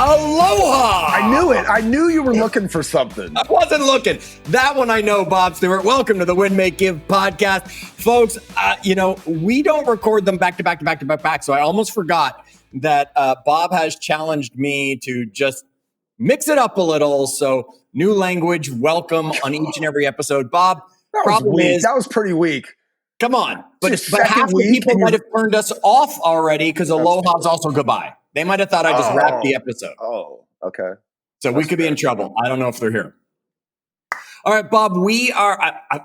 Aloha! I knew it. I knew you were looking for something. I wasn't looking. That one I know, Bob Stewart. Welcome to the Win, Make, Give podcast. Folks, we don't record them back to back. So I almost forgot that Bob has challenged me to just mix it up a little. So new language, welcome on each and every episode. Bob, That was pretty weak. Come on. But second half the week people and might have turned us off already because aloha is also goodbye. They might have thought I just wrapped the episode. Oh, okay. So we could be in trouble. I don't know if they're here. All right, Bob,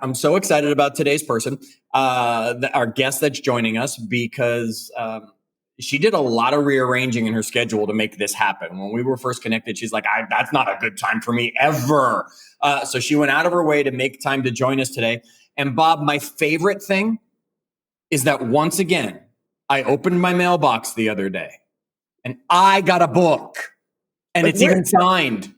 I'm so excited about today's person, our guest that's joining us, because she did a lot of rearranging in her schedule to make this happen. When we were first connected, she's like, that's not a good time for me ever. So she went out of her way to make time to join us today. And Bob, my favorite thing is that once again, I opened my mailbox the other day and I got a book and it's even signed.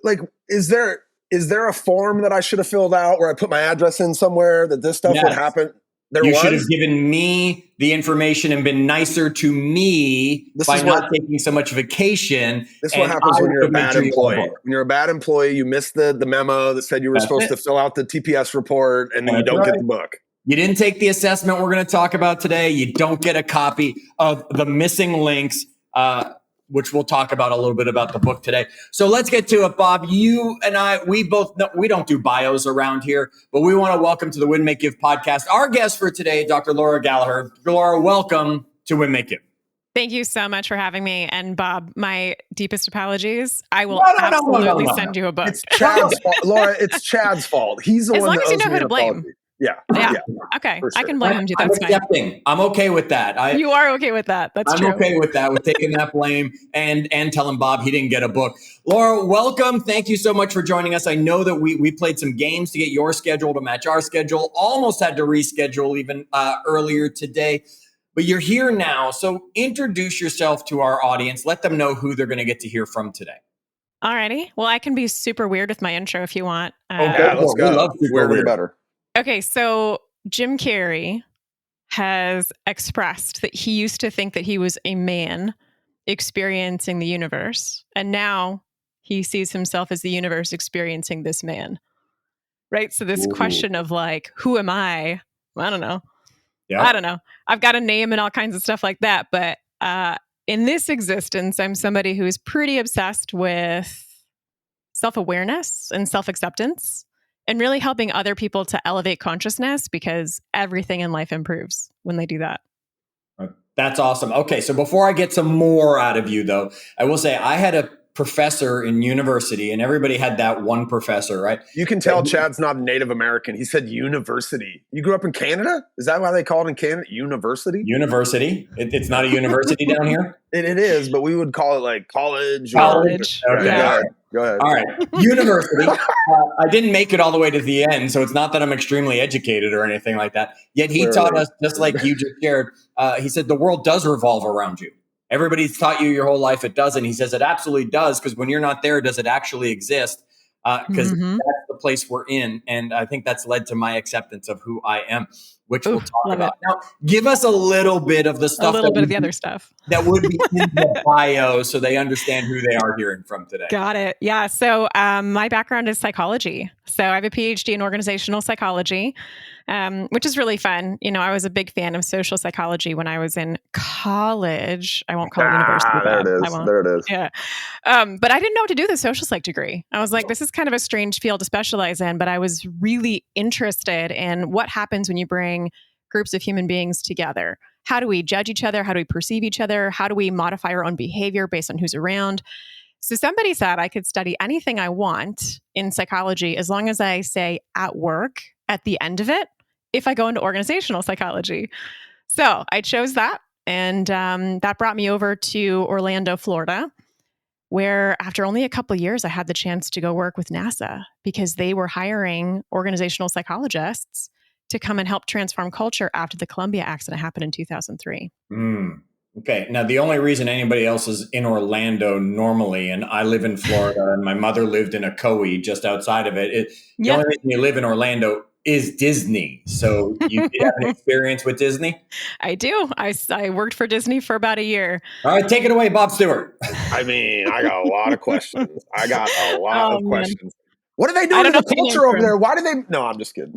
Like, is there a form that I should have filled out where I put my address in somewhere that this stuff would happen? You should have given me the information and been nicer to me by not taking so much vacation. This is what happens when you're a bad employee. When you're a bad employee, you missed the memo that said you were supposed to fill out the TPS report, and then you don't get the book. You didn't take the assessment we're going to talk about today. You don't get a copy of the missing links, which we'll talk about a little bit about the book today. So let's get to it, Bob. You and I, we both know we don't do bios around here, but we want to welcome to the Win, Make, Give podcast our guest for today, Dr. Laura Gallaher. Laura, welcome to Win, Make, Give. Thank you so much for having me. And Bob, my deepest apologies. I will absolutely send you a book. It's Chad's fault. Laura, it's Chad's fault. He's the one that owes me an apology. As long as you know who to blame. Yeah. Okay. Sure. I can blame him too. That's fine. I'm okay with that. You are okay with that. That's true. I'm okay with that, with taking that blame and telling Bob he didn't get a book. Laura, welcome. Thank you so much for joining us. I know that we played some games to get your schedule to match our schedule. Almost had to reschedule even earlier today. But you're here now. So introduce yourself to our audience. Let them know who they're going to get to hear from today. Alrighty. Well, I can be super weird with my intro if you want. Okay, let's go. We love super weird. Better. Okay, so Jim Carrey has expressed that he used to think that he was a man experiencing the universe, and now he sees himself as the universe experiencing this man. Right? So this question of like, who am I? I don't know. Yeah. I don't know. I've got a name and all kinds of stuff like that, but in this existence, I'm somebody who is pretty obsessed with self-awareness and self-acceptance, and really helping other people to elevate consciousness, because everything in life improves when they do that. That's awesome. Okay, so before I get some more out of you, though, I will say I had a professor in university, and everybody had that one professor, right? You can tell Chad's not a Native American. He said university. You grew up in Canada? Is that why they call it in Canada? University? University. It's not a university down here? It is, but we would call it like college. College. Okay. Yeah. Go ahead. All right. University. I didn't make it all the way to the end, so it's not that I'm extremely educated or anything like that. Yet he taught us, just like you just shared, he said the world does revolve around you. Everybody's taught you your whole life it doesn't. He says it absolutely does, because when you're not there, does it actually exist? Because that's the place we're in. And I think that's led to my acceptance of who I am, which we'll talk about. Now, give us a little bit of the stuff. A little bit of the other stuff. That would be in the bio so they understand who they are hearing from today. Got it. Yeah. So my background is psychology. So I have a PhD in organizational psychology, which is really fun. You know, I was a big fan of social psychology when I was in college. I won't call it university. There it is. Yeah. But I didn't know what to do with a social psych degree. I was like, this is kind of a strange field to specialize in, but I was really interested in what happens when you bring groups of human beings together. How do we judge each other? How do we perceive each other? How do we modify our own behavior based on who's around? So somebody said I could study anything I want in psychology as long as I say at work at the end of it, if I go into organizational psychology. So I chose that. And that brought me over to Orlando, Florida, where after only a couple of years, I had the chance to go work with NASA because they were hiring organizational psychologists to come and help transform culture after the Columbia accident happened in 2003. Okay. Now, the only reason anybody else is in Orlando normally, and I live in Florida, and my mother lived in Ocoee just outside of it. The only reason you live in Orlando is Disney. So you did have an experience with Disney? I do. I worked for Disney for about a year. All right, take it away, Bob Stewart. I mean, I got a lot of questions. Questions. What are they doing to the culture over there? Why do they? No, I'm just kidding.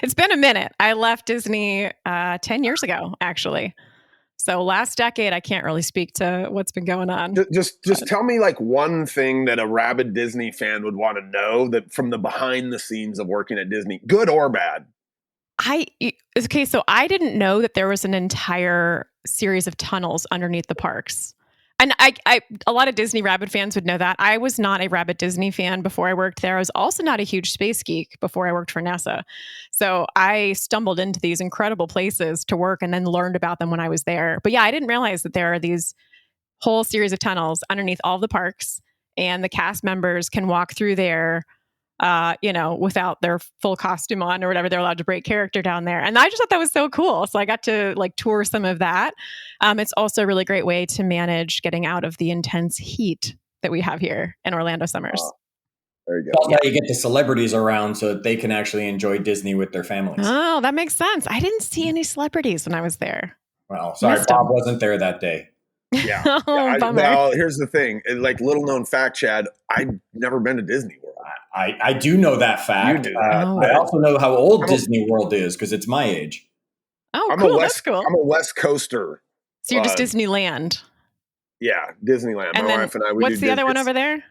It's been a minute. I left Disney 10 years ago, actually. So last decade, I can't really speak to what's been going on. Just tell me like one thing that a rabid Disney fan would want to know that from the behind the scenes of working at Disney, good or bad. So I didn't know that there was an entire series of tunnels underneath the parks. And a lot of Disney Rabbit fans would know that. I was not a Rabbit Disney fan before I worked there. I was also not a huge space geek before I worked for NASA. So I stumbled into these incredible places to work and then learned about them when I was there. But yeah, I didn't realize that there are these whole series of tunnels underneath all the parks, and the cast members can walk through there without their full costume on or whatever. They're allowed to break character down there. And I just thought that was so cool. So I got to like tour some of that. It's also a really great way to manage getting out of the intense heat that we have here in Orlando summers. There you go. That's how you get the celebrities around so that they can actually enjoy Disney with their families. Oh, that makes sense. I didn't see any celebrities when I was there. Well, sorry, Bob wasn't there that day. Yeah. Well, here's the thing. Like, little known fact, Chad, I've never been to Disney World. I do know that fact. You do. I also know how old Disney World is because it's my age. Oh, cool. That's cool. I'm a West Coaster. So you're just Disneyland. Yeah, Disneyland. And my wife and I would what's the other one over there?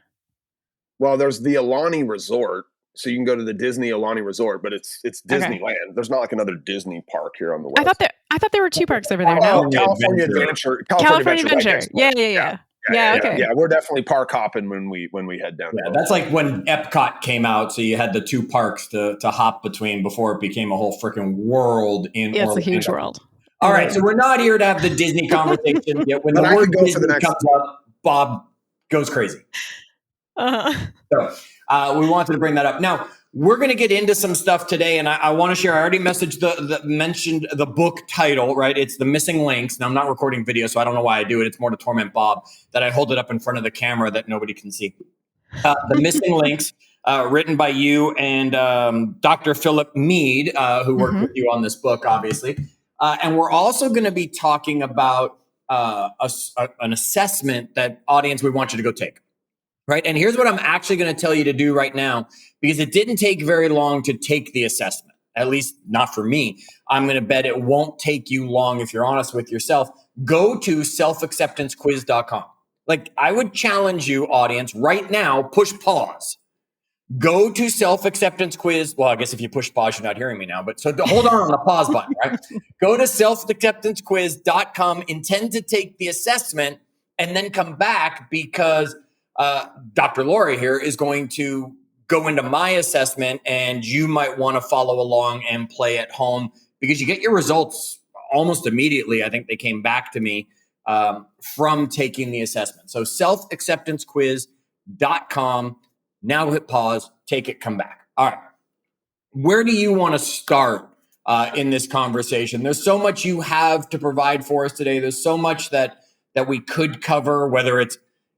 Well, there's the Alani Resort. So you can go to the Disney Alani Resort, but it's Disneyland. Okay. There's not like another Disney park here on the west. I thought there were two parks over there. No? California Adventure. California Adventure. Yeah. Okay. Yeah, we're definitely park hopping when we head down. Yeah, that's like when Epcot came out, so you had the two parks to hop between before it became a whole freaking world in Orlando. It's a huge world. All right, so we're not here to have the Disney conversation yet. When the word Disney comes up, Bob goes crazy. So we wanted to bring that up. Now, we're going to get into some stuff today, and I want to share. I already mentioned the book title, right? It's The Missing Links. Now, I'm not recording video, so I don't know why I do it. It's more to torment Bob that I hold it up in front of the camera that nobody can see. The Missing Links, written by you and Dr. Philip Mead, who worked with you on this book, obviously. And we're also going to be talking about an assessment that audience we want you to go take. Right. And here's what I'm actually going to tell you to do right now, because it didn't take very long to take the assessment, at least not for me. I'm going to bet it won't take you long if you're honest with yourself. Go to selfacceptancequiz.com. Like, I would challenge you, audience, right now, push pause. Go to self-acceptance-quiz. Well, I guess if you push pause, you're not hearing me now. But so hold on the pause button, right? Go to selfacceptancequiz.com, intend to take the assessment, and then come back because Dr. Lori here is going to go into my assessment, and you might want to follow along and play at home because you get your results almost immediately. I think they came back to me from taking the assessment. So selfacceptancequiz.com. Now hit pause, take it, come back. All right. Where do you want to start in this conversation? There's so much you have to provide for us today. There's so much that we could cover, whether it's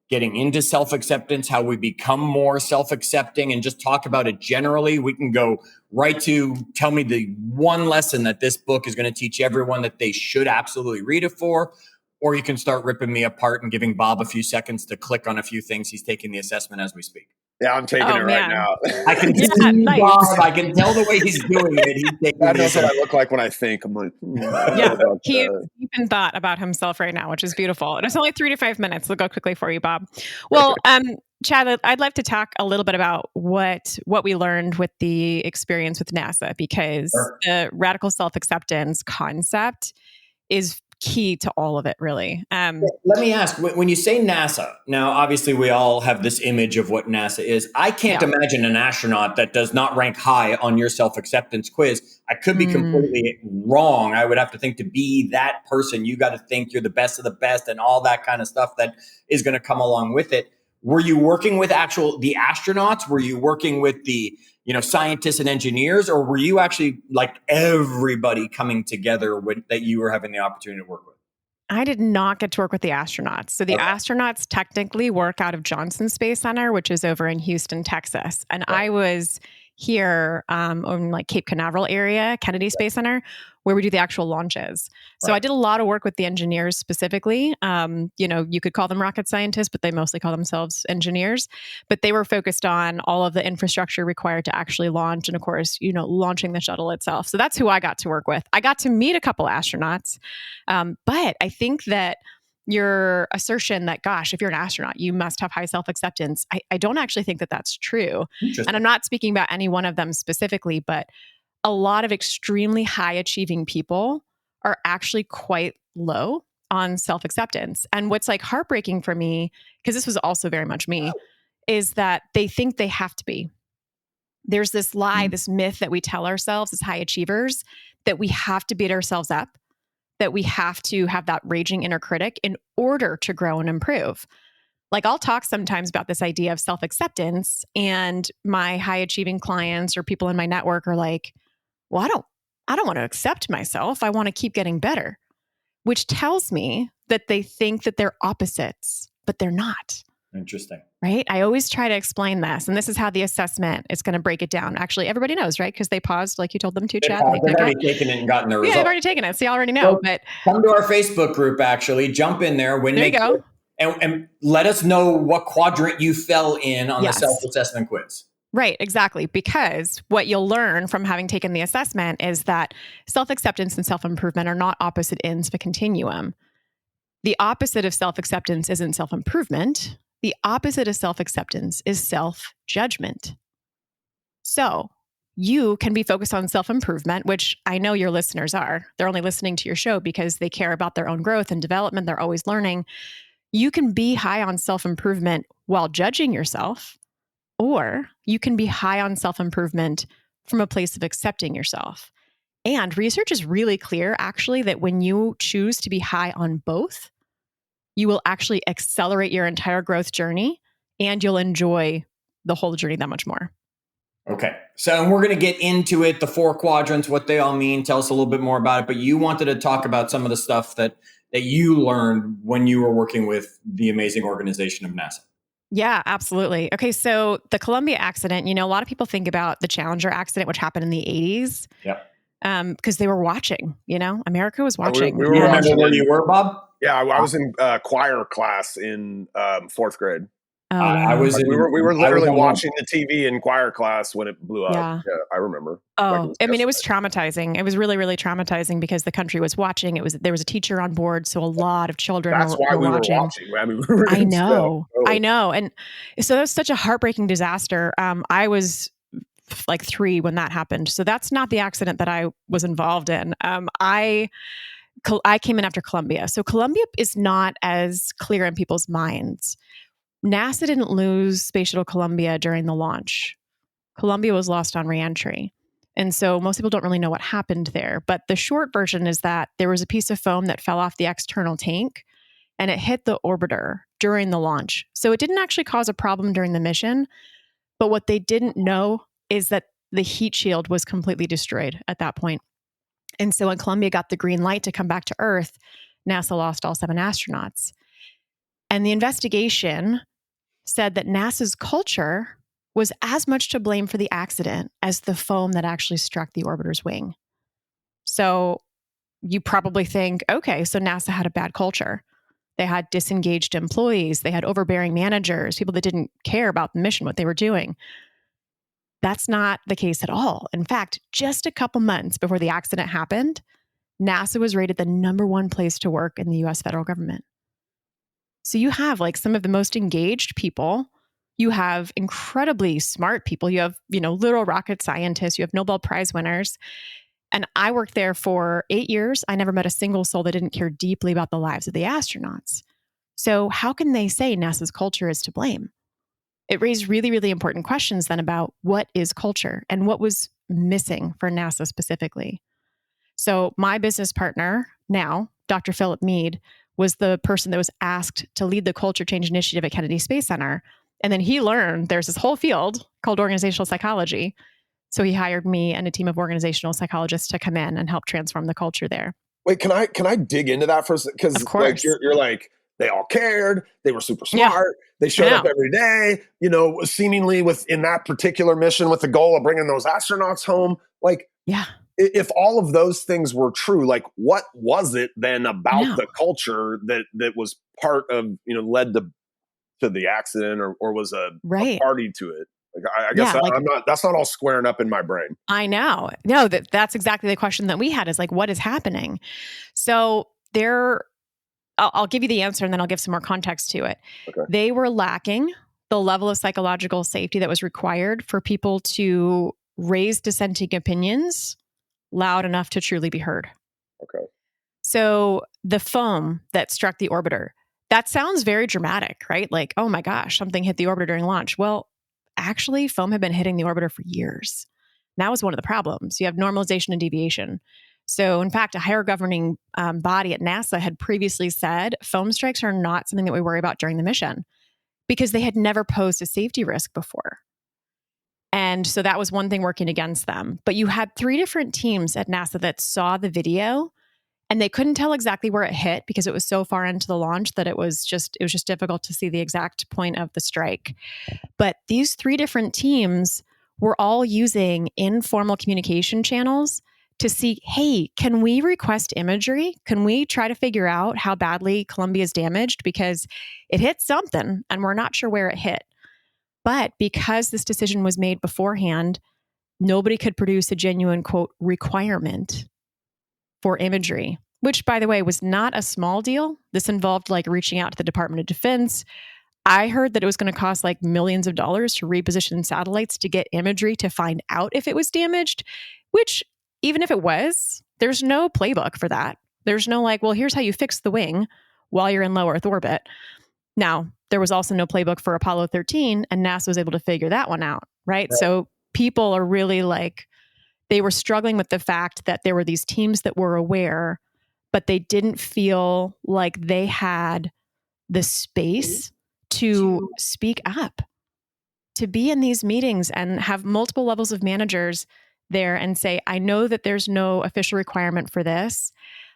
getting into self-acceptance, how we become more self-accepting, and just talk about it generally. We can go right to tell me the one lesson that this book is going to teach everyone that they should absolutely read it for, or you can start ripping me apart and giving Bob a few seconds to click on a few things. He's taking the assessment as we speak. Yeah, I'm taking it right now. I can see Bob. I can tell the way he's doing it. He's taking that knows what I look like when I think. I'm like, he even thought about himself right now, which is beautiful. And it's only 3 to 5 minutes. We'll go quickly for you, Bob. Well, Chad, I'd like to talk a little bit about what we learned with the experience with NASA, because the radical self-acceptance concept is key to all of it, really. Let me ask, when you say NASA, now obviously we all have this image of what NASA is. I can't imagine an astronaut that does not rank high on your self-acceptance quiz. I could be completely wrong. I would have to think to be that person, you got to think you're the best of the best and all that kind of stuff that is going to come along with it. Were you working with the astronauts? Were you working with the scientists and engineers, or were you actually like everybody coming together that you were having the opportunity to work with? I did not get to work with the astronauts. So the astronauts technically work out of Johnson Space Center, which is over in Houston, Texas. And I was here in like Cape Canaveral area, Kennedy Space Center, where we do the actual launches. So I did a lot of work with the engineers specifically. You could call them rocket scientists, but they mostly call themselves engineers. But they were focused on all of the infrastructure required to actually launch, and of course, launching the shuttle itself. So that's who I got to work with. I got to meet a couple astronauts, but I think that your assertion that, gosh, if you're an astronaut, you must have high self-acceptance. I don't actually think that that's true. And I'm not speaking about any one of them specifically, but a lot of extremely high achieving people are actually quite low on self-acceptance. And what's like heartbreaking for me, because this was also very much me, is that they think they have to be. There's this lie, this myth that we tell ourselves as high achievers that we have to beat ourselves up, that we have to have that raging inner critic in order to grow and improve. Like I'll talk sometimes about this idea of self-acceptance, and my high achieving clients or people in my network are like, well, I don't want to accept myself. I want to keep getting better, which tells me that they think that they're opposites, but they're not. Interesting. Right? I always try to explain this, and this is how the assessment is going to break it down. Actually, everybody knows, right? Because they paused like you told them to, Chad. They've already taken it and gotten their results. Yeah, they've already taken it. So you already know. But come to our Facebook group, actually. Jump in there. There you go. And let us know what quadrant you fell in on the self-assessment quiz. Right, exactly. Because what you'll learn from having taken the assessment is that self-acceptance and self-improvement are not opposite ends of a continuum. The opposite of self-acceptance isn't self-improvement. The opposite of self-acceptance is self-judgment. So you can be focused on self-improvement, which I know your listeners are. They're only listening to your show because they care about their own growth and development. They're always learning. You can be high on self-improvement while judging yourself, or you can be high on self-improvement from a place of accepting yourself. And research is really clear, actually, that when you choose to be high on both, you will actually accelerate your entire growth journey and you'll enjoy the whole journey that much more. Okay. So we're going to get into it, the 4 quadrants, what they all mean. Tell us a little bit more about it. But you wanted to talk about some of the stuff that you learned when you were working with the amazing organization of NASA. Yeah, absolutely. Okay. So the Columbia accident, a lot of people think about the Challenger accident, which happened in the 80s. Yeah. Because they were watching, America was watching. We were remember where you were, Bob? Yeah, I was in choir class in 4th grade. Oh, wow. I was. We were literally watching the TV in choir class when it blew up. Yeah, I remember. Oh, it was traumatizing. It was really, really traumatizing because the country was watching. There was a teacher on board, so a lot of children That's why we were watching. I mean, I know. And so that was such a heartbreaking disaster. I was like 3 when that happened. So that's not the accident that I was involved in. I came in after Columbia. So Columbia is not as clear in people's minds. NASA didn't lose Space Shuttle Columbia during the launch. Columbia was lost on reentry. And so most people don't really know what happened there. But the short version is that there was a piece of foam that fell off the external tank and it hit the orbiter during the launch. So it didn't actually cause a problem during the mission. But what they didn't know is that the heat shield was completely destroyed at that point. And so when Columbia got the green light to come back to Earth, NASA lost all 7 astronauts. And the investigation said that NASA's culture was as much to blame for the accident as the foam that actually struck the orbiter's wing. So you probably think, okay, so NASA had a bad culture. They had disengaged employees. They had overbearing managers, people that didn't care about the mission, what they were doing. That's not the case at all. In fact, just a couple months before the accident happened, NASA was rated the #1 place to work in the US federal government. So you have like some of the most engaged people. You have incredibly smart people. You have, literal rocket scientists. You have Nobel Prize winners. And I worked there for 8 years. I never met a single soul that didn't care deeply about the lives of the astronauts. So how can they say NASA's culture is to blame? It raised really, really important questions then about what is culture and what was missing for NASA specifically. So my business partner now, Dr. Philip Mead, was the person that was asked to lead the culture change initiative at Kennedy Space Center. And then he learned there's this whole field called organizational psychology. So he hired me and a team of organizational psychologists to come in and help transform the culture there. Wait, can I dig into that for a second? Because like, you're like, They all cared. They were super smart. They showed up every day, seemingly in that particular mission with the goal of bringing those astronauts home. Like, if all of those things were true, like what was it then about the culture that was part of, led to the accident or was a party to it? Like, I guess that's not all squaring up in my brain. I know. No, that's exactly the question that we had, is like, what is happening? So I'll give you the answer and then I'll give some more context to it. Okay. They were lacking the level of psychological safety that was required for people to raise dissenting opinions loud enough to truly be heard. Okay. So the foam that struck the orbiter, that sounds very dramatic, right? Like, oh my gosh, something hit the orbiter during launch. Well, actually, foam had been hitting the orbiter for years. And that was one of the problems. You have normalization and deviation. So in fact, a higher governing body at NASA had previously said foam strikes are not something that we worry about during the mission because they had never posed a safety risk before. And so that was one thing working against them. But you had 3 different teams at NASA that saw the video and they couldn't tell exactly where it hit because it was so far into the launch that it was just difficult to see the exact point of the strike. But these 3 different teams were all using informal communication channels to see, hey, can we request imagery? Can we try to figure out how badly Columbia is damaged? Because it hit something and we're not sure where it hit. But because this decision was made beforehand, nobody could produce a genuine, quote, requirement for imagery, which, by the way, was not a small deal. This involved like reaching out to the Department of Defense. I heard that it was going to cost like millions of dollars to reposition satellites to get imagery to find out if it was damaged, which even if it was, there's no playbook for that. There's no like, well, here's how you fix the wing while you're in low Earth orbit. Now, there was also no playbook for Apollo 13, and NASA was able to figure that one out, right? So people are really like, they were struggling with the fact that there were these teams that were aware, but they didn't feel like they had the space to speak up, to be in these meetings and have multiple levels of managers there and say, I know that there's no official requirement for this.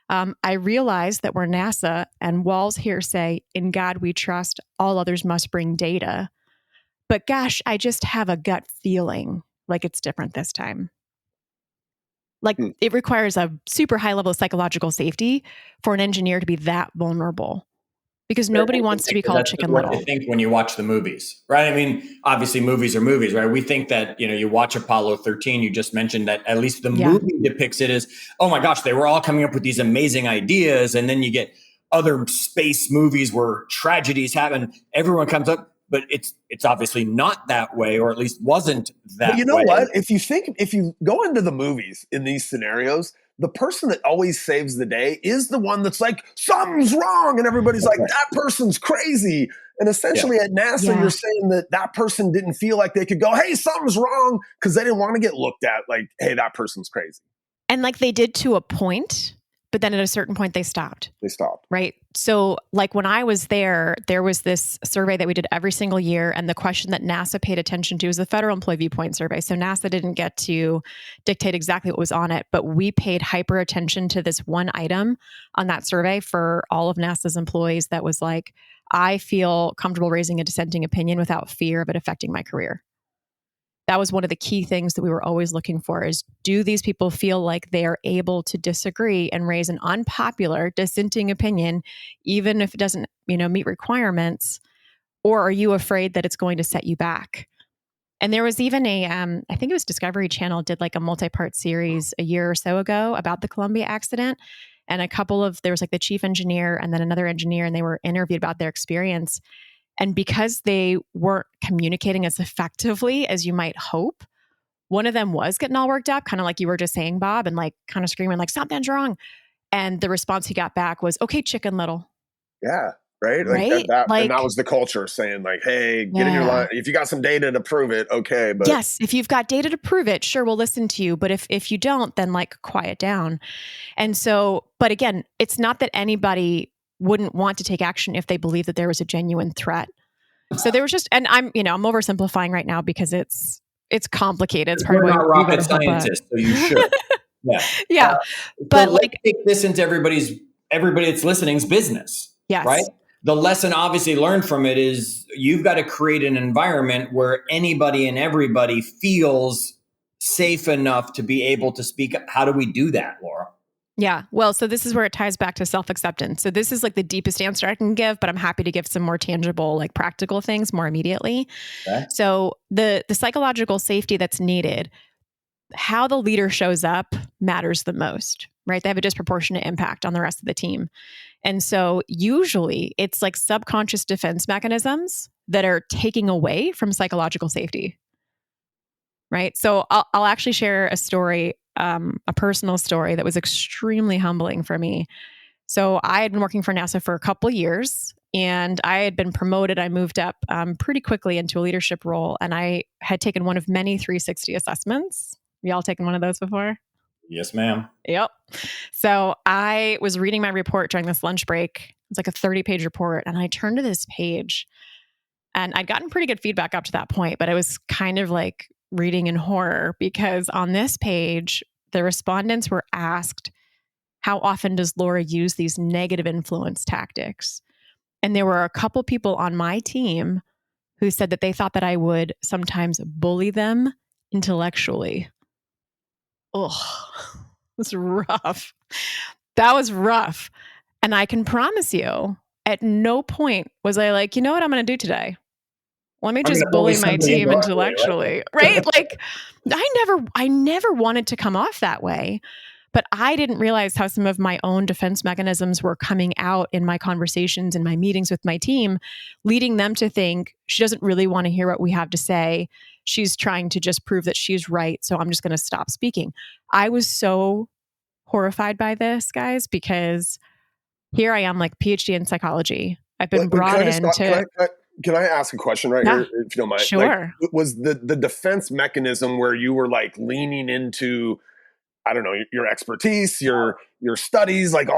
I realize that we're NASA and walls here say, in God we trust, all others must bring data. But gosh, I just have a gut feeling like it's different this time. Like it requires a super high level of psychological safety for an engineer to be that vulnerable. Because nobody wants to be called Chicken Little. I think when you watch the movies, right? I mean, obviously movies are movies, right? We think that, you watch Apollo 13, you just mentioned that at least the movie depicts it as, oh my gosh, they were all coming up with these amazing ideas. And then you get other space movies where tragedies happen. Everyone comes up, but it's obviously not that way, or at least wasn't that way. But you know what? If you go into the movies in these scenarios, the person that always saves the day is the one that's like, something's wrong. And everybody's like, that person's crazy. And essentially at NASA, you're saying that person didn't feel like they could go, hey, something's wrong, because they didn't want to get looked at like, hey, that person's crazy. And like they did to a point, but then at a certain point they stopped. Right. So like when I was there was this survey that we did every single year. And the question that NASA paid attention to was the Federal Employee Viewpoint Survey. So NASA didn't get to dictate exactly what was on it, but we paid hyper attention to this one item on that survey for all of NASA's employees that was like, I feel comfortable raising a dissenting opinion without fear of it affecting my career. That was one of the key things that we were always looking for is, do these people feel like they are able to disagree and raise an unpopular dissenting opinion, even if it doesn't, meet requirements, or are you afraid that it's going to set you back? And there was even I think it was Discovery Channel did like a multi-part series a year or so ago about the Columbia accident. And there was like the chief engineer and then another engineer, and they were interviewed about their experience. And because they weren't communicating as effectively as you might hope, one of them was getting all worked up, kind of like you were just saying, Bob, and like kind of screaming like, something's wrong. And the response he got back was, okay, Chicken Little. Yeah. Right. And that was the culture saying like, hey, get in your line. If you got some data to prove it, okay. But yes, if you've got data to prove it, sure, we'll listen to you. But if you don't, then like quiet down. And so, but again, it's not that anybody wouldn't want to take action if they believe that there was a genuine threat. So there was just, and I'm oversimplifying right now because it's complicated. It's part of not rocket scientists, so you should. Yeah. But let's take this into everybody that's listening's business. Yes. Right. the lesson obviously learned from it is you've got to create an environment where anybody and everybody feels safe enough to be able to speak up. How do we do that, Laura? Yeah. Well, so this is where it ties back to self-acceptance. So this is like the deepest answer I can give, but I'm happy to give some more tangible, like practical things more immediately. Okay. So the psychological safety that's needed, how the leader shows up matters the most, right? They have a disproportionate impact on the rest of the team. And so usually it's like subconscious defense mechanisms that are taking away from psychological safety, right? So I'll actually share a story, a personal story that was extremely humbling for me. So I had been working for NASA for a couple years and I had been promoted. I moved up pretty quickly into a leadership role and I had taken one of many 360 assessments. Y'all taken one of those before? Yes, ma'am. Yep. So I was reading my report during this lunch break. It was like a 30-page report. And I turned to this page and I'd gotten pretty good feedback up to that point, but I was kind of like reading in horror because on this page, the respondents were asked, how often does Laura use these negative influence tactics? And there were a couple people on my team who said that they thought that I would sometimes bully them intellectually. Oh, it was rough. That was rough. And I can promise you, at no point was I like, you know what I'm going to do today? Let me just bully my team intellectually, right? Like I never wanted to come off that way, but I didn't realize how some of my own defense mechanisms were coming out in my conversations and my meetings with my team, leading them to think she doesn't really want to hear what we have to say. She's trying to just prove that she's right. So I'm just going to stop speaking. I was so horrified by this, guys, because here I am, like PhD in psychology. I've been brought in to... Can I ask a question here, if you don't mind? Sure. Like, was the defense mechanism where you were like leaning into, I don't know, your expertise, your studies, like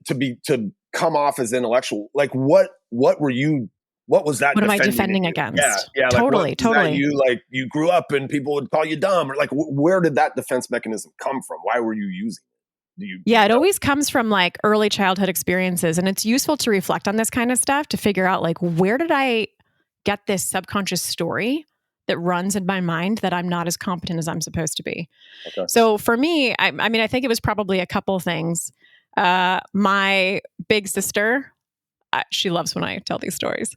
to come off as intellectual? Like what were you? What was that? What am I defending against? Yeah, totally. You grew up and people would call you dumb, or like where did that defense mechanism come from? Why were you using it? It always comes from like early childhood experiences. And it's useful to reflect on this kind of stuff to figure out like, where did I get this subconscious story that runs in my mind that I'm not as competent as I'm supposed to be? Okay. So for me, I mean, I think it was probably a couple things. My big sister, she loves when I tell these stories.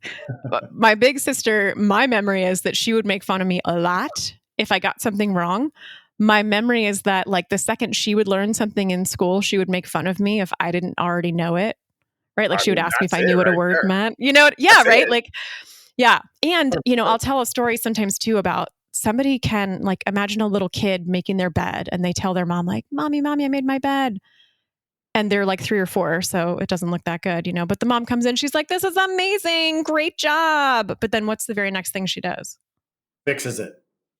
But my big sister, my memory is that she would make fun of me a lot if I got something wrong. My memory is that like the second she would learn something in school, she would make fun of me if I didn't already know it, right? Like she would ask me if I knew what a word meant, you know? Yeah, right? Like, yeah. And, you know, I'll tell a story sometimes too about somebody can like imagine a little kid making their bed and they tell their mom like, mommy, I made my bed. And they're like 3 or 4, so it doesn't look that good, you know? But the mom comes in, she's like, this is amazing, great job. But then what's the very next thing she does? Fixes it.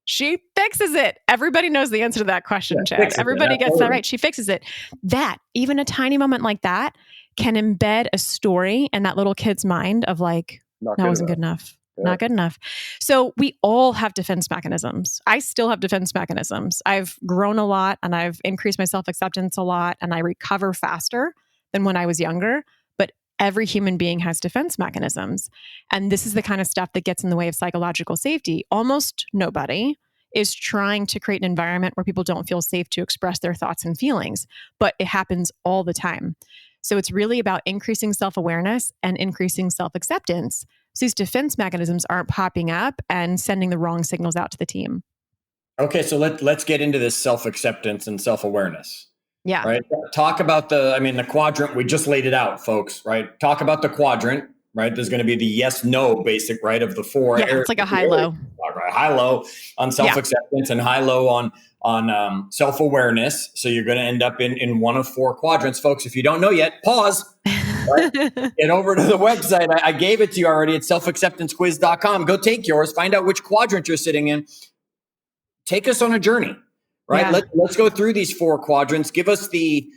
She fixes it. Everybody knows the answer to that question, Chad. Everybody gets that right. She fixes it. That, even a tiny moment like that, can embed a story in that little kid's mind of like, that wasn't good enough. Yeah. Not good enough. So we all have defense mechanisms. I still have defense mechanisms. I've grown a lot and I've increased my self-acceptance a lot and I recover faster than when I was younger. But every human being has defense mechanisms. And this is the kind of stuff that gets in the way of psychological safety. Almost nobody is trying to create an environment where people don't feel safe to express their thoughts and feelings, but it happens all the time. So it's really about increasing self-awareness and increasing self-acceptance. So these defense mechanisms aren't popping up and sending the wrong signals out to the team. Okay, so let's get into this self-acceptance and self-awareness. Yeah. Right. Talk about the quadrant. We just laid it out, folks. Right. Talk about the quadrant. Right. There's going to be the yes, no basic, right, of the 4. Yeah, it's like a high-low. Right. High-low on self-acceptance and high-low on self-awareness. So you're going to end up in one of 4 quadrants, folks. If you don't know yet, pause. Right? Get over to the website. I gave it to you already at selfacceptancequiz.com. Go take yours. Find out which quadrant you're sitting in. Take us on a journey. Right. Yeah. Let's go through these 4 quadrants. Give us the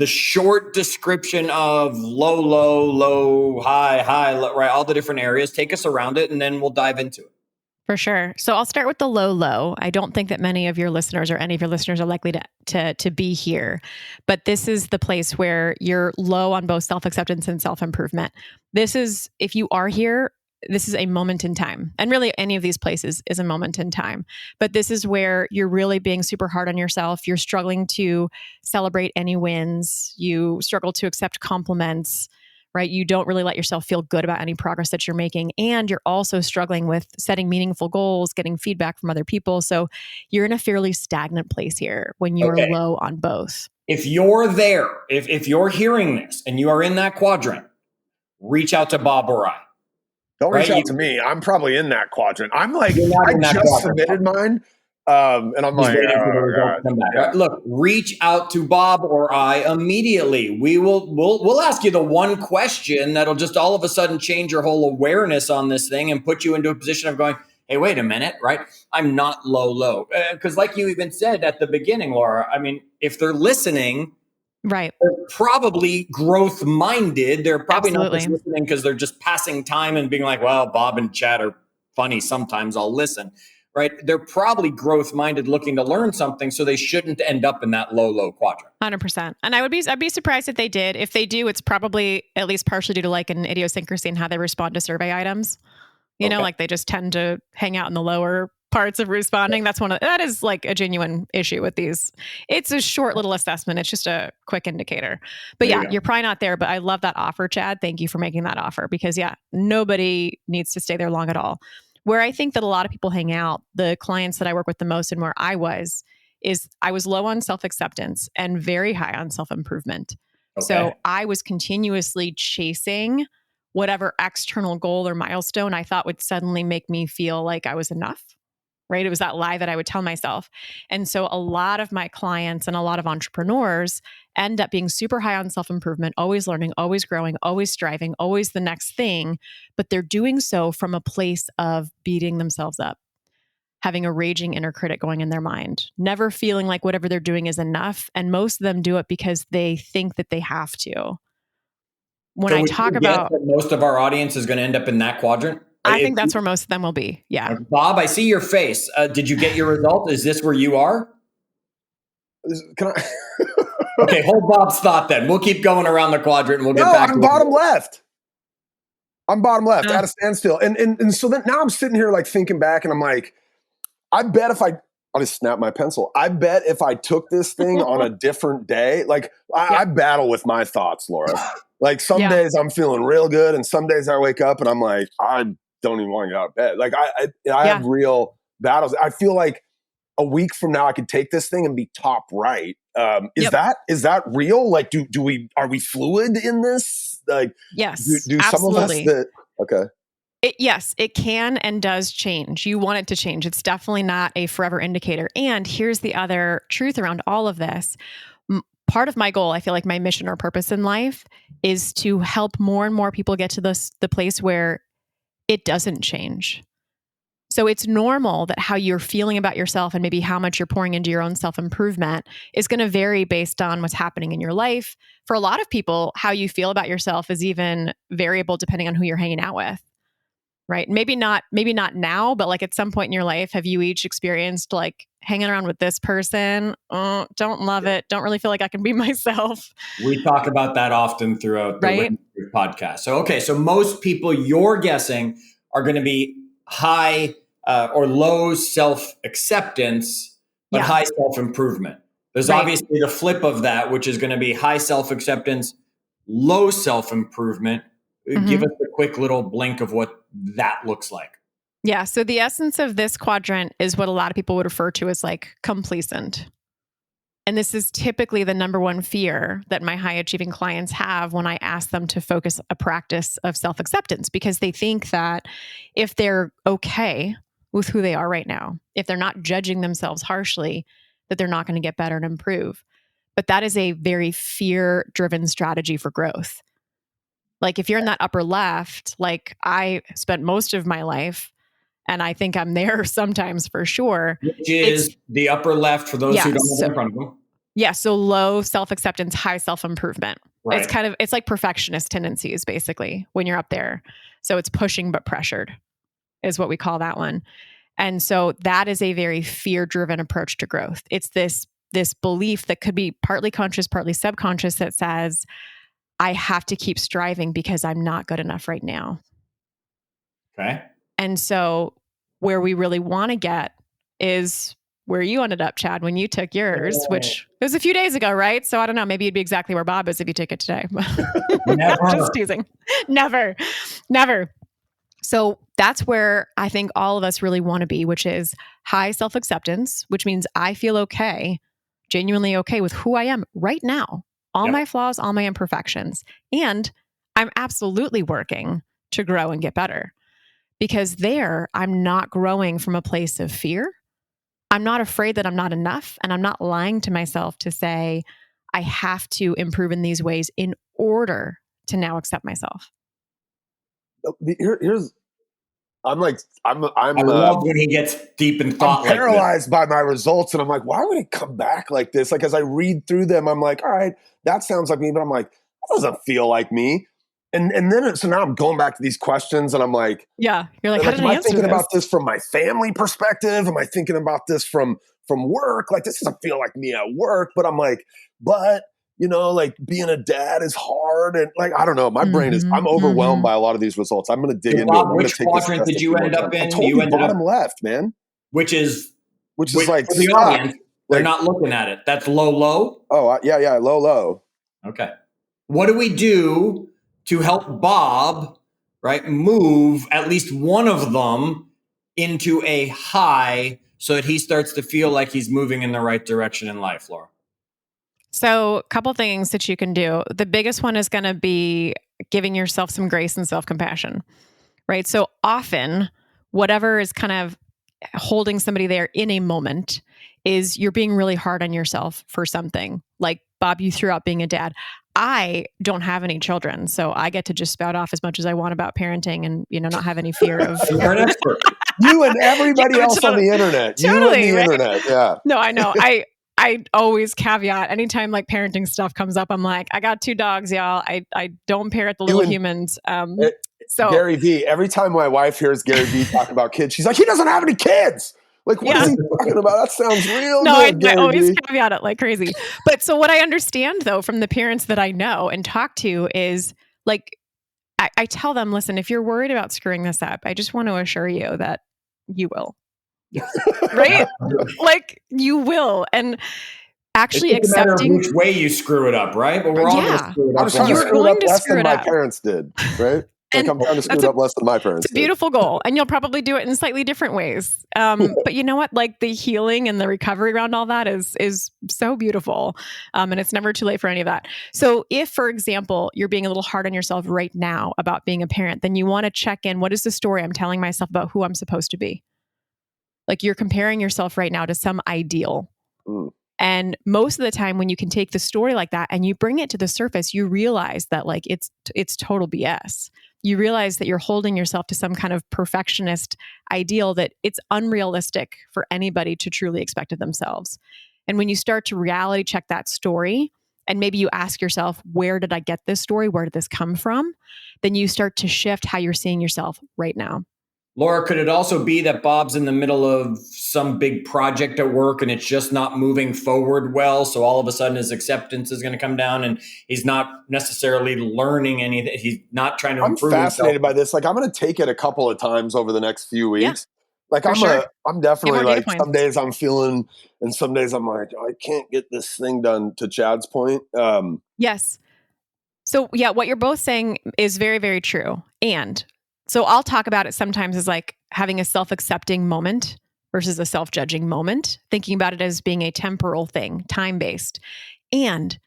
short description of low, high, low, right? All the different areas. Take us around it, and then we'll dive into it. For sure. So I'll start with the low. I don't think that many of your listeners or any of your listeners are likely to be here, but this is the place where you're low on both self-acceptance and self-improvement. This is, if you are here, this is a moment in time. And really any of these places is a moment in time. But this is where you're really being super hard on yourself. You're struggling to celebrate any wins. You struggle to accept compliments, right? You don't really let yourself feel good about any progress that you're making. And you're also struggling with setting meaningful goals, getting feedback from other people. So you're in a fairly stagnant place here when you're low on both. If you're there, if you're hearing this and you are in that quadrant, reach out to Bob or I. Don't reach out to me. I'm probably in that quadrant. I'm like, I just submitted mine. And I'm like, look, reach out to Bob or I immediately. We'll ask you the one question that'll just all of a sudden change your whole awareness on this thing and put you into a position of going, hey, wait a minute, right? I'm not low. Because like you even said at the beginning, Laura, I mean, if they're listening, right, they're probably growth minded. They're probably not just listening because they're just passing time and being like, well, Bob and Chad are funny. Sometimes I'll listen. Right? They're probably growth-minded, looking to learn something, so they shouldn't end up in that low quadrant. 100%. And I'd be surprised if they did. If they do, it's probably at least partially due to like an idiosyncrasy in how they respond to survey items. You know, like they just tend to hang out in the lower parts of responding. That is like a genuine issue with these. It's a short little assessment. It's just a quick indicator. But you're probably not there. But I love that offer, Chad. Thank you for making that offer because nobody needs to stay there long at all. Where I think that a lot of people hang out, the clients that I work with the most and where I was low on self-acceptance and very high on self-improvement. Okay. So I was continuously chasing whatever external goal or milestone I thought would suddenly make me feel like I was enough, right? It was that lie that I would tell myself. And so a lot of my clients and a lot of entrepreneurs end up being super high on self-improvement, always learning, always growing, always striving, always the next thing. But they're doing so from a place of beating themselves up, having a raging inner critic going in their mind, never feeling like whatever they're doing is enough. And most of them do it because they think that they have to. When I talk about most of our audience is going to end up in that quadrant. I think that's where most of them will be. Yeah. Bob, I see your face. Did you get your result? Is this where you are? Can I? Okay, hold Bob's thought then. We'll keep going around the quadrant and we'll get back to I'm bottom left. I'm bottom left at a standstill. And so then now I'm sitting here like thinking back and I'm like, I bet if I'll just snap my pencil. I bet if I took this thing on a different day, like I battle with my thoughts, Laura. Like some days I'm feeling real good and some days I wake up and I'm like, I don't even want to get out of bed. Like I have real battles. I feel like a week from now I could take this thing and be top right. Is that real? Like, are we fluid in this? Like, yes, do some of us that, okay. Yes, it can and does change. You want it to change. It's definitely not a forever indicator. And here's the other truth around all of this. Part of my goal, I feel like my mission or purpose in life is to help more and more people get to the place where it doesn't change. So it's normal that how you're feeling about yourself and maybe how much you're pouring into your own self-improvement is going to vary based on what's happening in your life. For a lot of people, how you feel about yourself is even variable depending on who you're hanging out with. Right? Maybe not now, but like at some point in your life, have you each experienced like hanging around with this person? Oh, don't love it. Don't really feel like I can be myself. We talk about that often throughout the podcast. So most people you're guessing are going to be high or low self-acceptance, but high self-improvement. There's obviously the flip of that, which is going to be high self-acceptance, low self-improvement. Mm-hmm. Give us a quick little blink of what that looks like. Yeah. So the essence of this quadrant is what a lot of people would refer to as like complacent. And this is typically the number one fear that my high achieving clients have when I ask them to focus a practice of self-acceptance, because they think that if they're okay with who they are right now, if they're not judging themselves harshly, that they're not going to get better and improve. But that is a very fear-driven strategy for growth. Like if you're in that upper left, like I spent most of my life, and I think I'm there sometimes for sure. Which is the upper left for those who don't have it in front of them. Yeah. So low self-acceptance, high self-improvement. Right. It's like perfectionist tendencies basically when you're up there. So it's pushing but pressured is what we call that one. And so that is a very fear-driven approach to growth. It's this belief that could be partly conscious, partly subconscious that says, I have to keep striving because I'm not good enough right now. Okay. And so where we really want to get is where you ended up, Chad, when you took yours, which it was a few days ago, right? So I don't know, maybe you'd be exactly where Bob is if you take it today. Never. Just teasing. Never. So that's where I think all of us really want to be, which is high self-acceptance, which means I feel okay, genuinely okay with who I am right now, all my flaws, all my imperfections. And I'm absolutely working to grow and get better, because there I'm not growing from a place of fear. I'm not afraid that I'm not enough, and I'm not lying to myself to say I have to improve in these ways in order to now accept myself. I love when he gets deep in thought. I'm paralyzed by my results, and I'm like, why would it come back like this? Like, as I read through them, I'm like, all right, that sounds like me, but I'm like, that doesn't feel like me. And then so now I'm going back to these questions, and I'm like, yeah, you're like, how did I answer thinking this? about this from my family perspective? Am I thinking about this from work? Like, this doesn't feel like me at work, but I'm like, like being a dad is hard, and like, I don't know. My brain is, I'm overwhelmed by a lot of these results. I'm going to dig into Bob, it. which quadrant did you end up in? I told you bottom left, man. Which is like for the audience. They're not looking at it. That's low. Oh, yeah, low. Okay. What do we do to help Bob, right, move at least one of them into a high so that he starts to feel like he's moving in the right direction in life, Laura? So a couple things that you can do. The biggest one is going to be giving yourself some grace and self-compassion, right? So often, whatever is kind of holding somebody there in a moment is you're being really hard on yourself for something. Like, Bob, you threw out being a dad. I don't have any children, so I get to just spout off as much as I want about parenting and, not have any fear of... You're an expert. You and everybody else on the internet. Totally, you and the internet, yeah. No, I know. I always caveat anytime like parenting stuff comes up. I'm like, I got 2 dogs, y'all. I don't parent the little humans. So Gary Vee, every time my wife hears Gary Vee talk about kids, she's like, he doesn't have any kids. Like, what is he talking about? That sounds real good, I always Vee. caveat it like crazy. But so what I understand though, from the parents that I know and talk to is like, I tell them, listen, if you're worried about screwing this up, I just want to assure you that you will. Right? Like, you will. And actually it's accepting which way you screw it up, right? But we're all going to screw it up. I was trying to screw it up less than my parents did, right? Like, I'm trying to screw it up less than my parents did. It's a beautiful goal. And you'll probably do it in slightly different ways. But you know what? Like, the healing and the recovery around all that is so beautiful. And it's never too late for any of that. So if, for example, you're being a little hard on yourself right now about being a parent, then you want to check in. What is the story I'm telling myself about who I'm supposed to be? Like, you're comparing yourself right now to some ideal. And most of the time when you can take the story like that and you bring it to the surface, you realize that like it's total BS. You realize that you're holding yourself to some kind of perfectionist ideal that it's unrealistic for anybody to truly expect of themselves. And when you start to reality check that story, and maybe you ask yourself, where did I get this story? Where did this come from? Then you start to shift how you're seeing yourself right now. Laura, could it also be that Bob's in the middle of some big project at work and it's just not moving forward well? So all of a sudden his acceptance is going to come down and he's not necessarily learning anything. He's not trying to improve himself. I'm fascinated by this. Like, I'm going to take it a couple of times over the next few weeks. Yeah, like, I'm definitely like, points. Some days I'm feeling, and some days I'm like, I can't get this thing done, to Chad's point. Yes. So yeah, what you're both saying is very, very true. And so I'll talk about it sometimes as like having a self-accepting moment versus a self-judging moment, thinking about it as being a temporal thing, time-based. And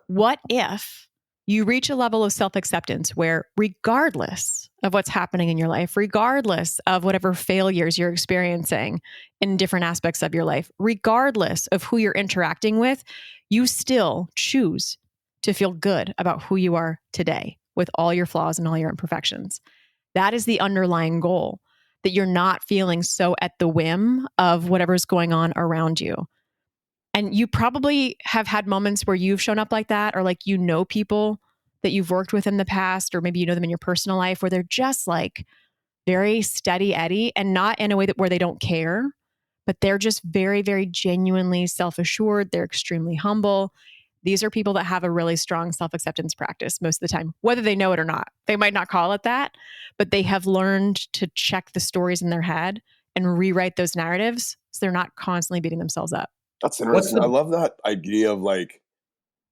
what if you reach a level of self-acceptance where, regardless of what's happening in your life, regardless of whatever failures you're experiencing in different aspects of your life, regardless of who you're interacting with, you still choose to feel good about who you are today with all your flaws and all your imperfections? That is the underlying goal, that you're not feeling so at the whim of whatever's going on around you. And you probably have had moments where you've shown up like that, or like, people that you've worked with in the past, or maybe you know them in your personal life, where they're just like very steady Eddie, and not in a way where they don't care, but they're just very, very genuinely self-assured. They're extremely humble. These are people that have a really strong self-acceptance practice most of the time, whether they know it or not. They might not call it that, but they have learned to check the stories in their head and rewrite those narratives so they're not constantly beating themselves up. That's interesting. I love that idea of like,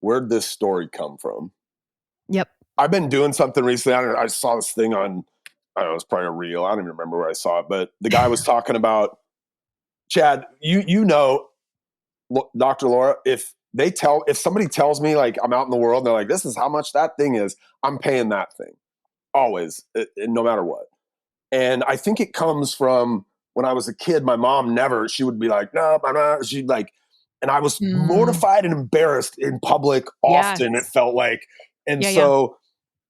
where'd this story come from? Yep. I've been doing something recently. I saw this thing on, I don't know, it's probably a reel. I don't even remember where I saw it, but the guy was talking about, Chad, you know, Dr. Laura, if somebody tells me like I'm out in the world and they're like, this is how much that thing is, I'm paying that thing. Always, no matter what. And I think it comes from when I was a kid, my mom she would be like, no, I'm not. She'd like, and I was mortified and embarrassed in public often, it felt like. And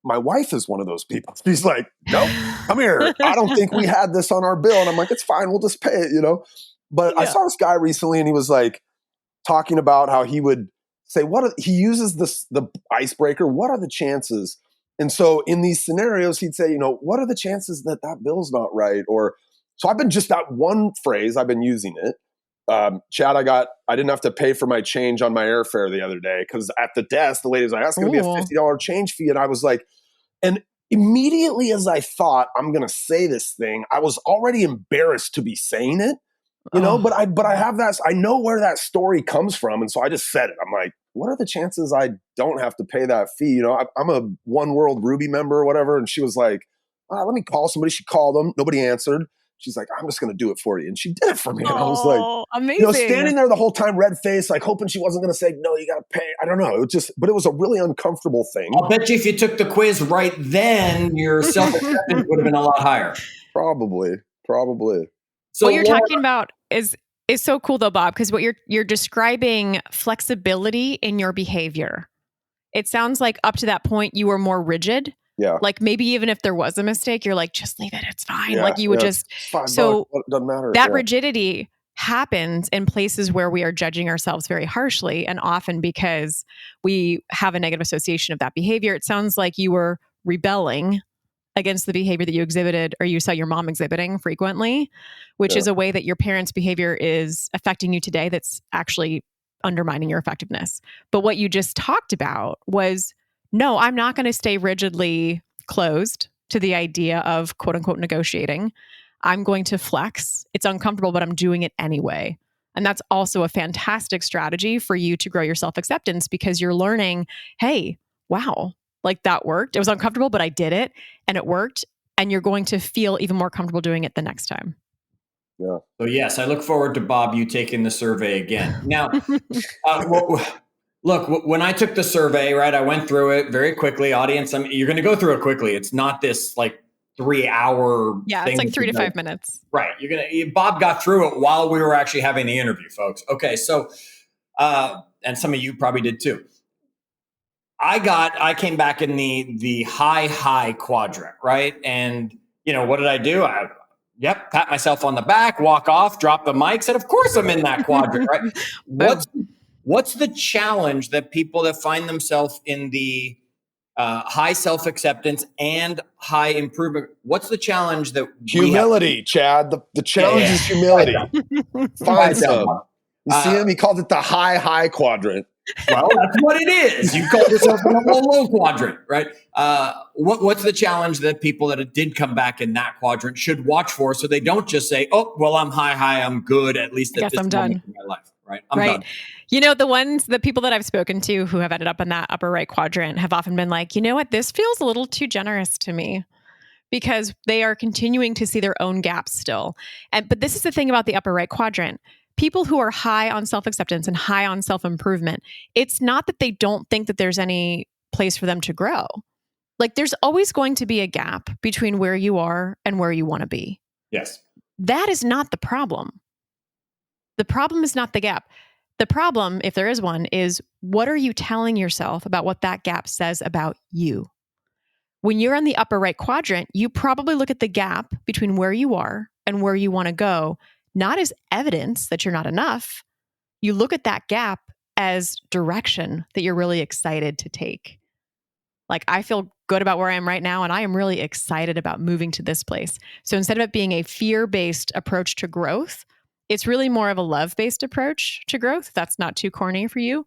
my wife is one of those people. She's like, nope, come here. I don't think we had this on our bill. And I'm like, it's fine. We'll just pay it, you know? But I saw this guy recently and he was like talking about how he would say, he uses the icebreaker. What are the chances? And so in these scenarios, he'd say, you know, what are the chances that bill's not right? So I've been just that one phrase, I've been using it. Chad, I didn't have to pay for my change on my airfare the other day because at the desk, the lady was like, that's going to be a $50 change fee. And I was like, and immediately as I thought, I'm going to say this thing, I was already embarrassed to be saying it, you know, but I have that, I know where that story comes from. And so I just said it. I'm like, what are the chances I don't have to pay that fee? You know, I'm a One World Ruby member or whatever. And she was like, let me call somebody. She called them. Nobody answered. She's like, I'm just going to do it for you. And she did it for me. And I was like, amazing. You know, standing there the whole time, red face, like hoping she wasn't going to say, no, you got to pay. I don't know. But it was a really uncomfortable thing. I'll bet you if you took the quiz right then, your self-acceptance would have been a lot higher. Probably. So what you're talking about is so cool though, Bob, because what you're describing flexibility in your behavior. It sounds like up to that point, you were more rigid. Yeah. Like maybe even if there was a mistake, you're like, just leave it. It's fine. Yeah, like you would just, so it doesn't matter. That rigidity happens in places where we are judging ourselves very harshly. And often because we have a negative association of that behavior, it sounds like you were rebelling against the behavior that you exhibited or you saw your mom exhibiting frequently, which is a way that your parents' behavior is affecting you today. That's actually undermining your effectiveness. But what you just talked about was, no, I'm not going to stay rigidly closed to the idea of quote unquote negotiating. I'm going to flex. It's uncomfortable, but I'm doing it anyway. And that's also a fantastic strategy for you to grow your self-acceptance because you're learning, hey, wow, like that worked. It was uncomfortable, but I did it and it worked. And you're going to feel even more comfortable doing it the next time. Yeah. So yes, I look forward to Bob, you taking the survey again. Now, look, when I took the survey, right, I went through it very quickly. Audience, you're going to go through it quickly. It's not this like 3-hour thing. It's like 3 to 5 minutes. Right. Bob got through it while we were actually having the interview, folks. Okay. So, and some of you probably did too. I came back in the high quadrant, right? And you know, what did I do? Pat myself on the back, walk off, drop the mic, said, of course I'm in that quadrant, right? What's the challenge that people that find themselves in the high self-acceptance and high improvement? What's the challenge that humility, Chad? The challenge is humility. Find some. You see him? He called it the high quadrant. Well, that's what it is. You called yourself in a low quadrant, right? What's the challenge that people that did come back in that quadrant should watch for so they don't just say, oh, well, I'm high, I'm good, at least at this moment in my life, right? I'm done. You know, the people that I've spoken to who have ended up in that upper right quadrant have often been like, you know what, this feels a little too generous to me because they are continuing to see their own gaps still. But this is the thing about the upper right quadrant. People who are high on self-acceptance and high on self-improvement, it's not that they don't think that there's any place for them to grow. Like there's always going to be a gap between where you are and where you want to be. Yes. That is not the problem. The problem is not the gap. The problem, if there is one, is what are you telling yourself about what that gap says about you? When you're in the upper right quadrant, you probably look at the gap between where you are and where you want to go, not as evidence that you're not enough. You look at that gap as direction that you're really excited to take. Like, I feel good about where I am right now, and I am really excited about moving to this place. So instead of it being a fear-based approach to growth, it's really more of a love-based approach to growth. That's not too corny for you.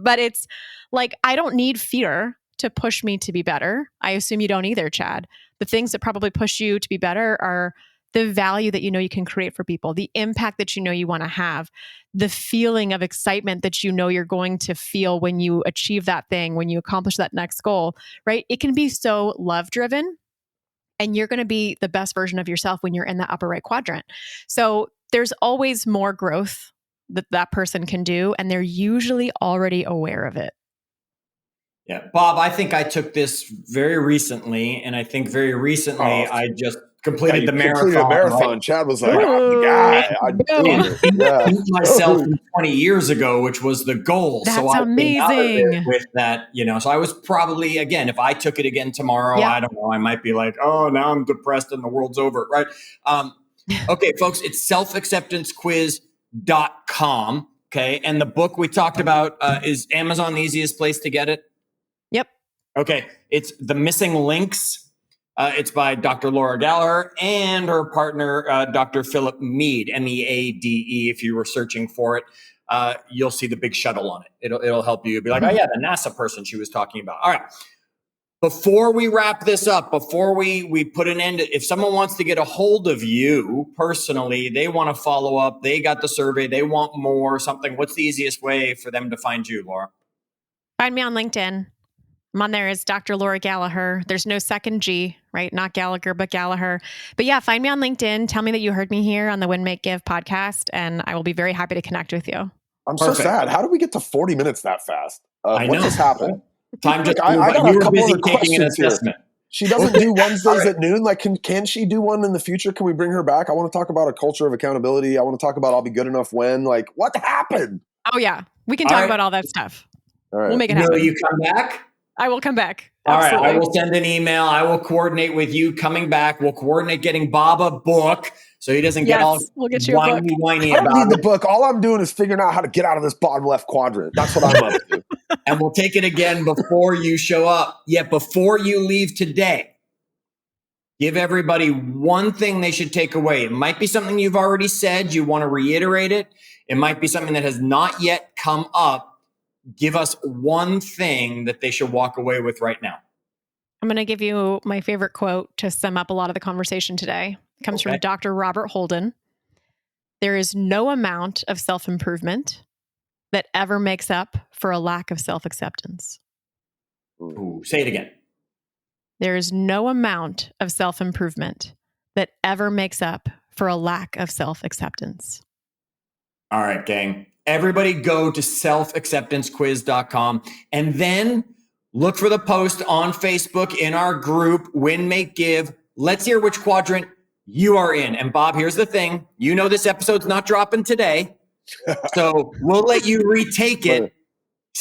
But it's like, I don't need fear to push me to be better. I assume you don't either, Chad. The things that probably push you to be better are the value that you know you can create for people, the impact that you know you want to have, the feeling of excitement that you know you're going to feel when you achieve that thing, when you accomplish that next goal, right? It can be so love-driven, and you're going to be the best version of yourself when you're in that upper right quadrant. So there's always more growth that that person can do, and they're usually already aware of it. Yeah. Bob, I think I took this very recently, and I think very recently I just completed the marathon. Completed a marathon. Right? Chad was like, I'm the guy. I'm doing it. Yeah. Myself 20 years ago, which was the goal. That's so I amazing. with that, so I was probably, again, if I took it again tomorrow, I don't know, I might be like, oh, now I'm depressed and the world's over, right? Okay, folks, it's selfacceptancequiz.com. Okay. And the book we talked about, is Amazon the easiest place to get it? Yep. Okay. It's The Missing Links. It's by Dr. Laura Gallaher and her partner, Dr. Philip Meade, Meade. If you were searching for it, you'll see the big shuttle on it. It'll help you be like, oh yeah, the NASA person she was talking about. All right. Before we wrap this up, before we put an end, if someone wants to get a hold of you personally, they want to follow up, they got the survey, they want more, something, what's the easiest way for them to find you, Laura? Find me on LinkedIn. I'm on there as Dr. Laura Gallaher. There's no second G, right? Not Gallagher, but Gallaher. But yeah, find me on LinkedIn. Tell me that you heard me here on the Win, Make, Give podcast, and I will be very happy to connect with you. I'm so sad. How did we get to 40 minutes that fast? I know. What just happened? Time just I got you a were couple busy of taking an questions assessment. Here. She doesn't do Wednesdays at noon. Like, can she do one in the future? Can we bring her back? I want to talk about a culture of accountability. I want to talk about I'll be good enough when. Like, what happened? Oh yeah, we can talk about all that stuff. All right. We'll make it happen. Will you come back? I will come back. All Absolutely. right. I will send an email. I will coordinate with you coming back. We'll coordinate getting Bob a book so he doesn't get all we'll get you a book. whiny I don't about need the book. All I'm doing is figuring out how to get out of this bottom left quadrant. That's what I'm up to. And we'll take it again before you show up. Yet before you leave today, give everybody one thing they should take away. It might be something you've already said. You want to reiterate it. It might be something that has not yet come up. Give us one thing that they should walk away with right now. I'm going to give you my favorite quote to sum up a lot of the conversation today. It comes from Dr. Robert Holden. There is no amount of self-improvement that ever makes up for a lack of self-acceptance. Ooh, say it again. There is no amount of self-improvement that ever makes up for a lack of self-acceptance. All right, gang. Everybody go to selfacceptancequiz.com and then look for the post on Facebook in our group, Win, Make, Give. Let's hear which quadrant you are in. And Bob, here's the thing. You know this episode's not dropping today, so we'll let you retake it.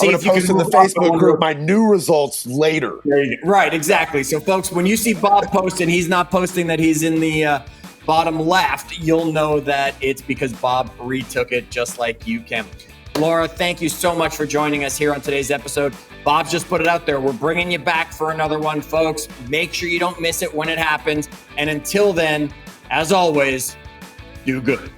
I'm going to post in the Facebook group my new results later. Right, exactly. So folks, when you see Bob post and he's not posting that he's in the bottom left, you'll know that it's because Bob retook it just like you can. Laura, thank you so much for joining us here on today's episode. Bob's just put it out there. We're bringing you back for another one, folks. Make sure you don't miss it when it happens. And until then, as always, do good.